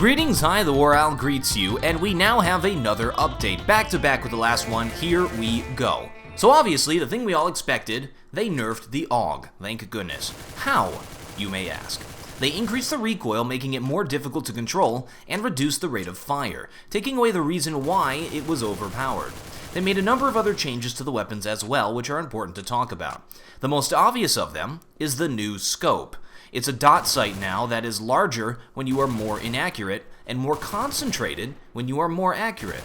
Greetings, hi, TheWarOwl greets you, and we now have another update. Back to back with the last one, here we go. So obviously, the thing we all expected, they nerfed the Aug, thank goodness. How, you may ask? They increased the recoil, making it more difficult to control, and reduced the rate of fire, taking away the reason why it was overpowered. They made a number of other changes to the weapons as well, which are important to talk about. The most obvious of them is the new scope. It's a dot sight now that is larger when you are more inaccurate, and more concentrated when you are more accurate.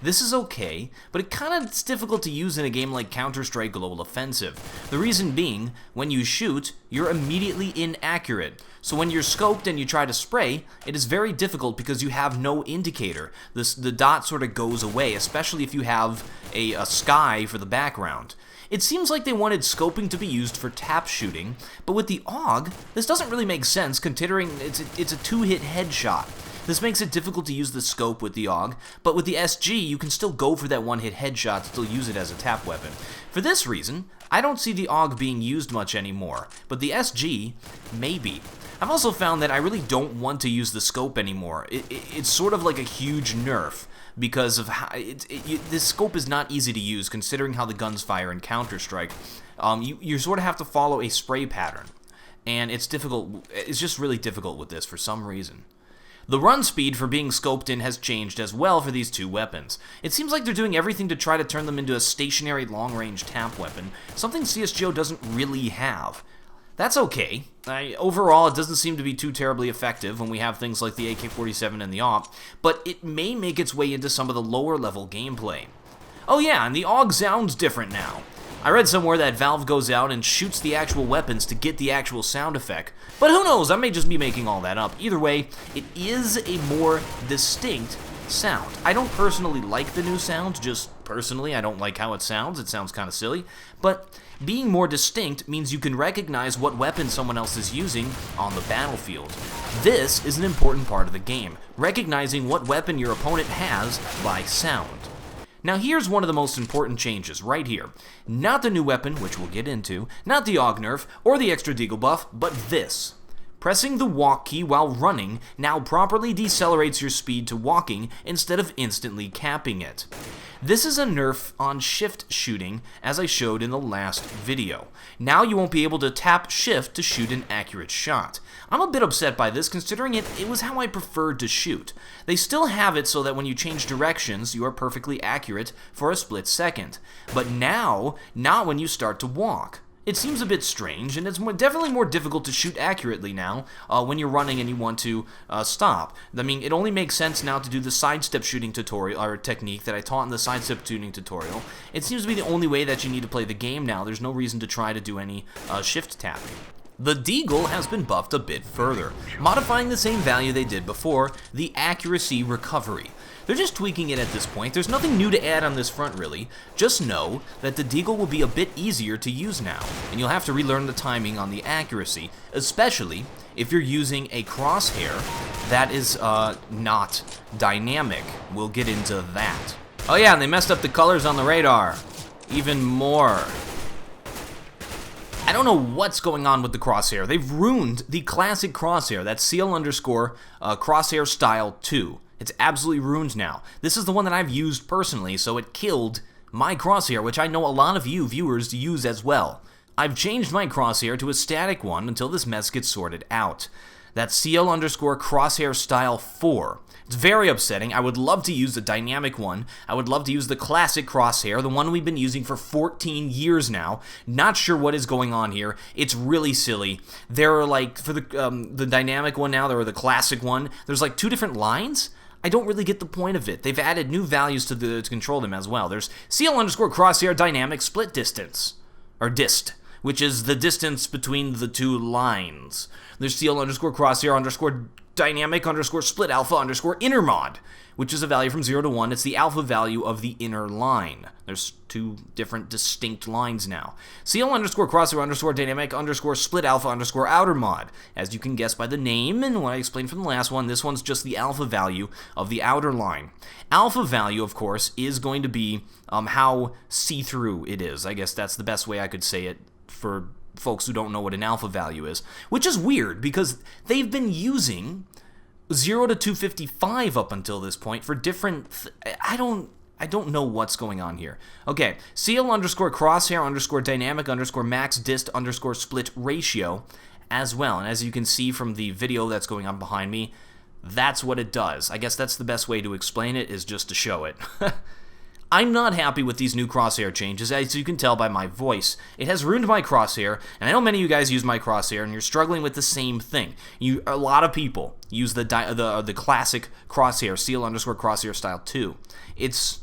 This is okay, but it kinda is difficult to use in a game like Counter-Strike Global Offensive. The reason being, when you shoot, you're immediately inaccurate. So when you're scoped and you try to spray, it is very difficult because you have no indicator. The dot sort of goes away, especially if you have a sky for the background. It seems like they wanted scoping to be used for tap shooting, but with the Aug, this doesn't really make sense considering it's a two-hit headshot. This makes it difficult to use the scope with the Aug, but with the SG, you can still go for that one-hit headshot, still use it as a tap weapon. For this reason, I don't see the Aug being used much anymore, but the SG, maybe. I've also found that I really don't want to use the scope anymore. It's sort of like a huge nerf, because of how this scope is not easy to use considering how the guns fire in Counter-Strike. You sort of have to follow a spray pattern, and it's difficult. It's just really difficult with this for some reason. The run speed for being scoped in has changed as well for these two weapons. It seems like they're doing everything to try to turn them into a stationary long-range tap weapon, something CSGO doesn't really have. That's okay. Overall, it doesn't seem to be too terribly effective when we have things like the AK-47 and the AWP, but it may make its way into some of the lower-level gameplay. Oh yeah, and the Aug sounds different now. I read somewhere that Valve goes out and shoots the actual weapons to get the actual sound effect, but who knows, I may just be making all that up. Either way, it is a more distinct sound. I don't personally like the new sound, just personally I don't like how it sounds kind of silly, but being more distinct means you can recognize what weapon someone else is using on the battlefield. This is an important part of the game, recognizing what weapon your opponent has by sound. Now here's one of the most important changes, right here. Not the new weapon, which we'll get into, not the Aug Nerf, or the extra Deagle Buff, but this. Pressing the walk key while running now properly decelerates your speed to walking instead of instantly capping it. This is a nerf on shift shooting, as I showed in the last video. Now you won't be able to tap shift to shoot an accurate shot. I'm a bit upset by this considering it was how I preferred to shoot. They still have it so that when you change directions, you are perfectly accurate for a split second. But now, not when you start to walk. It seems a bit strange, and it's definitely more difficult to shoot accurately now when you're running and you want to stop. I mean, it only makes sense now to do the sidestep shooting tutorial or technique that I taught in the sidestep tuning tutorial. It seems to be the only way that you need to play the game now. There's no reason to try to do any shift tapping. The Deagle has been buffed a bit further, modifying the same value they did before, the accuracy recovery. They're just tweaking it at this point. There's nothing new to add on this front, really. Just know that the Deagle will be a bit easier to use now, and you'll have to relearn the timing on the accuracy, especially if you're using a Crosshair that is not dynamic. We'll get into that. Oh yeah, and they messed up the colors on the radar. Even more. I don't know what's going on with the Crosshair. They've ruined the classic Crosshair, that CL_Crosshair Style 2. It's absolutely ruined now. This is the one that I've used personally, so it killed my Crosshair, which I know a lot of you viewers use as well. I've changed my Crosshair to a static one until this mess gets sorted out. That's CL_Crosshair Style 4. It's very upsetting. I would love to use the dynamic one. I would love to use the classic Crosshair, the one we've been using for 14 years now. Not sure what is going on here. It's really silly. There are like, for the dynamic one now, or the classic one, there's like 2 different lines. I don't really get the point of it. They've added new values to control them as well. There's CL_Crosshair Dynamic Split Distance, or DIST, which is the distance between the 2 lines. There's CL_Crosshair Dynamic_Split Alpha_Inner Mod, which is a value from 0 to 1. It's the alpha value of the inner line. There's 2 different distinct lines now. CL_Crosshair Dynamic_Split Alpha_Outer Mod. As you can guess by the name and what I explained from the last one, this one's just the alpha value of the outer line. Alpha value, of course, is going to be how see-through it is. I guess that's the best way I could say it for folks who don't know what an alpha value is, which is weird because they've been using 0 to 255 up until this point for different... I don't know what's going on here. Okay, CL_crosshair_dynamic_max dist_split ratio as well. And as you can see from the video that's going on behind me, that's what it does. I guess that's the best way to explain it, is just to show it. I'm not happy with these new crosshair changes, as you can tell by my voice. It has ruined my crosshair, and I know many of you guys use my crosshair, and you're struggling with the same thing. A lot of people use the classic crosshair, CL_crosshair style 2. It's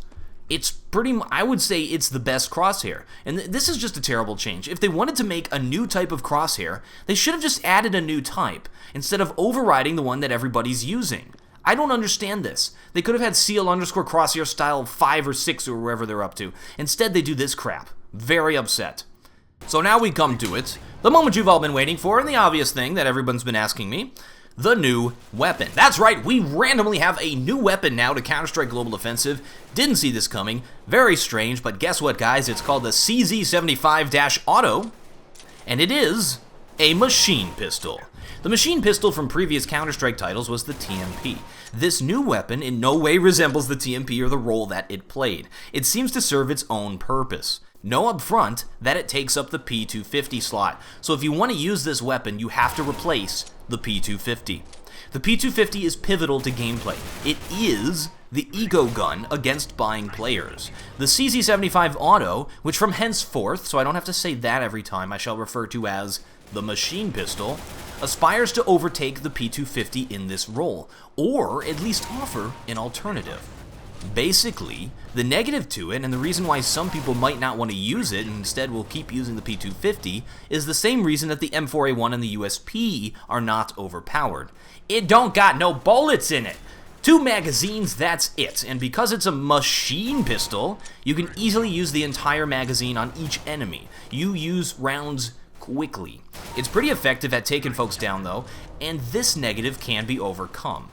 pretty, I would say it's the best crosshair. And this is just a terrible change. If they wanted to make a new type of crosshair, they should have just added a new type, instead of overriding the one that everybody's using. I don't understand this. They could have had CL_crosshair style 5 or 6 or wherever they're up to. Instead, they do this crap. Very upset. So now we come to it. The moment you've all been waiting for, and the obvious thing that everyone's been asking me. The new weapon. That's right, we randomly have a new weapon now to Counter-Strike Global Offensive. Didn't see this coming. Very strange, but guess what, guys? It's called the CZ75-Auto, and it is a machine pistol. The machine pistol from previous Counter-Strike titles was the TMP. This new weapon in no way resembles the TMP or the role that it played. It seems to serve its own purpose. Know up front that it takes up the P250 slot, so if you want to use this weapon, you have to replace the P250. The P250 is pivotal to gameplay. It is the ego gun against buying players. The CZ75 Auto, which from henceforth, so I don't have to say that every time, I shall refer to as the machine pistol, aspires to overtake the P250 in this role, or at least offer an alternative. Basically, the negative to it, and the reason why some people might not want to use it and instead will keep using the P250, is the same reason that the M4A1 and the USP are not overpowered. It don't got no bullets in it! 2 magazines, that's it, and because it's a machine pistol, you can easily use the entire magazine on each enemy. You use rounds quickly. It's pretty effective at taking folks down though, and this negative can be overcome.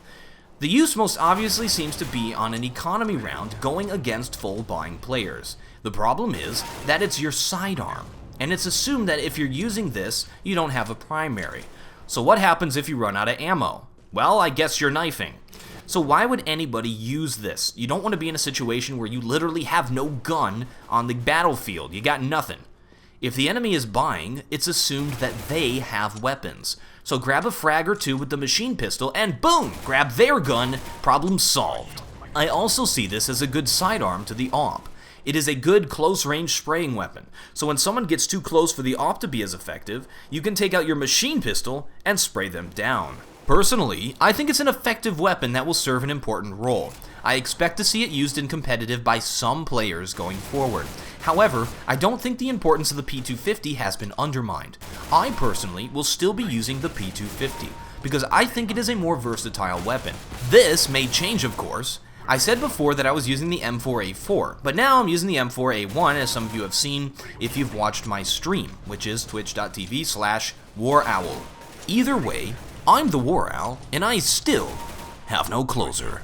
The use most obviously seems to be on an economy round going against full buying players. The problem is that it's your sidearm, and it's assumed that if you're using this, you don't have a primary. So what happens if you run out of ammo? Well, I guess you're knifing. So why would anybody use this? You don't want to be in a situation where you literally have no gun on the battlefield. You got nothing. If the enemy is buying, it's assumed that they have weapons. So grab a frag or two with the machine pistol and boom, grab their gun, problem solved. I also see this as a good sidearm to the AWP. It is a good close-range spraying weapon, so when someone gets too close for the AWP to be as effective, you can take out your machine pistol and spray them down. Personally, I think it's an effective weapon that will serve an important role. I expect to see it used in competitive by some players going forward. However, I don't think the importance of the P250 has been undermined. I personally will still be using the P250, because I think it is a more versatile weapon. This may change, of course. I said before that I was using the M4A4, but now I'm using the M4A1, as some of you have seen if you've watched my stream, which is twitch.tv/TheWarOwl. Either way, I'm TheWarOwl, and I still have no closer.